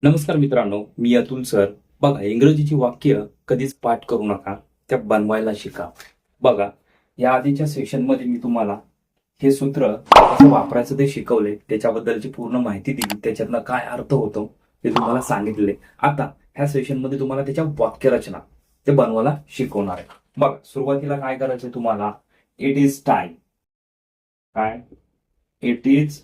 नमस्कार मित्रांनो, मी अतुल सर. बघा, इंग्रजीची वाक्य कधीच पाठ करू नका, त्या बनवायला शिका. बघा, या आधीच्या सेशनमध्ये मी तुम्हाला हे सूत्र कसं वापरायचं ते शिकवले, त्याच्याबद्दलची पूर्ण माहिती दिली, त्याच्यातनं काय अर्थ होतो ते तुम्हाला सांगितले. आता ह्या सेशनमध्ये तुम्हाला त्याच्या वाक्यरचना ते बनवायला शिकवणार आहे. बघा, सुरुवातीला काय करायचं तुम्हाला, इट इज टाइम. काय? It is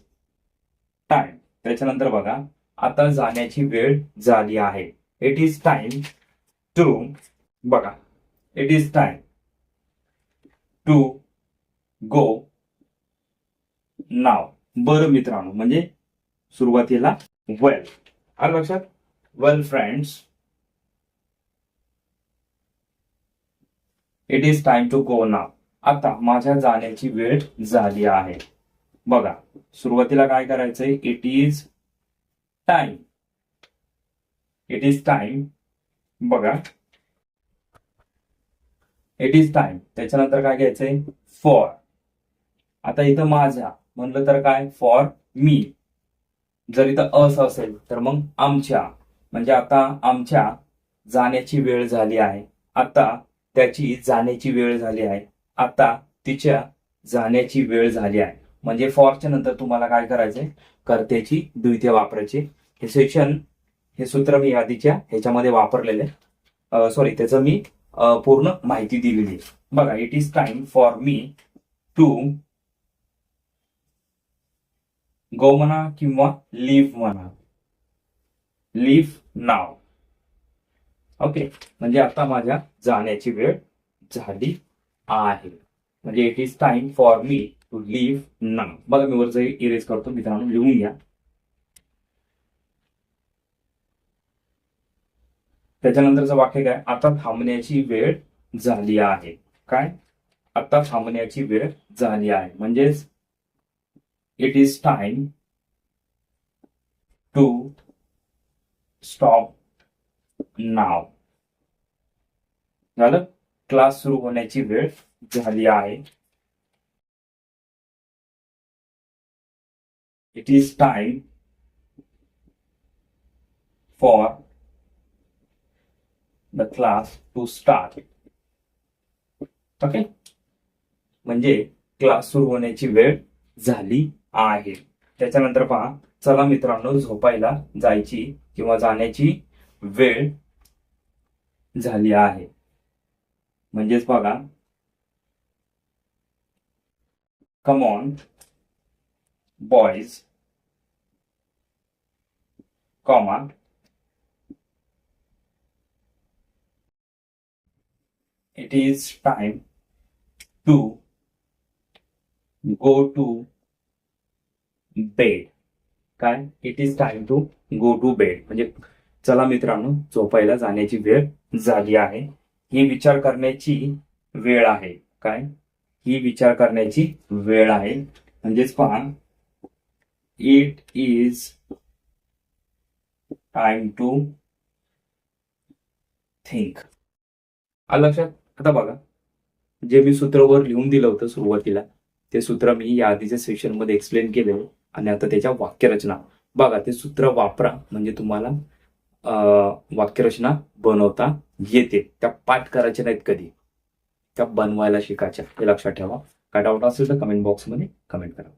time. त्याच्यानंतर बघा, आता जाण्याची वेळ झाली आहे. It is time to. बघा, it is time to go now. बरं मित्रांनो, म्हणजे सुरुवातीला वेल. आलं लक्षात? Well friends, it is time to go now. आता माझ्या जाण्याची वेळ झाली आहे. बघा, सुरुवातीला काय करायचंय, it is time. It is time. बघा, इट इज टाइम. त्याच्यानंतर काय घ्यायचंय, फॉर. आता इथं माझ्या म्हणलं तर काय, फॉर मी. जर इथं अस असेल तर मग आमच्या, म्हणजे आता आमच्या जाण्याची वेळ झाली आहे. आता त्याची जाण्याची वेळ झाली आहे. आता तिच्या जाण्याची वेळ झाली आहे. म्हणजे फॉरच्या नंतर तुम्हाला काय करायचंय, कर्त्याची द्वितीय वापरायची. हे सेक्शन, हे सूत्र मी आधीच्या ह्याच्यामध्ये वापरलेले, सॉरी, त्याचं मी पूर्ण माहिती दिलेली आहे. बघा, it is time for me to go म्हणा किंवा लिव्ह म्हणा, लिव्ह नाव. ओके, म्हणजे आता माझ्या जाण्याची वेळ झाली आहे. म्हणजे it is time for me to leave now. बघा, मी वरचं इरेज करतो मित्रांनो, लिहून घ्या. त्याच्यानंतरचं वाक्य काय, आता थांबण्याची वेळ झाली आहे. काय? आता थांबण्याची वेळ झाली आहे. म्हणजेच it is time to stop now. झालं? क्लास सुरू होण्याची वेळ झाली आहे. It is time for the class to start. Okay, म्हणजे क्लास सुरू होण्याची वेळ झाली आहे. त्याच्यानंतर पहा, चला मित्रांनो, झोपायला जायची किंवा जाण्याची वेळ झाली आहे. म्हणजेच बघा, come on boys, comma, it is time to go to bed. काय? It is time to go to bed. म्हणजे चला मित्रांनो, झोपायला जाण्याची वेळ झाली आहे. ही विचार करण्याची वेळ आहे. काय? ही विचार करण्याची वेळ आहे. म्हणजेच पहा, it is time to think. आलं लक्षात? आता बघा, जे मी सूत्रवर लिहून दिलं होतं सुरुवातीला, ते सूत्र मी या आधीच्या सेशन मध्ये एक्सप्लेन केले. आणि आता त्याच्या वाक्यरचना बघा, ते सूत्र वापरा, म्हणजे तुम्हाला वाक्यरचना बनवता येते. त्या पाठ करायच्या नाहीत कधी, त्या बनवायला शिकायच्या. हे लक्षात ठेवा. काय डाऊट असेल तर कमेंट बॉक्समध्ये कमेंट करा.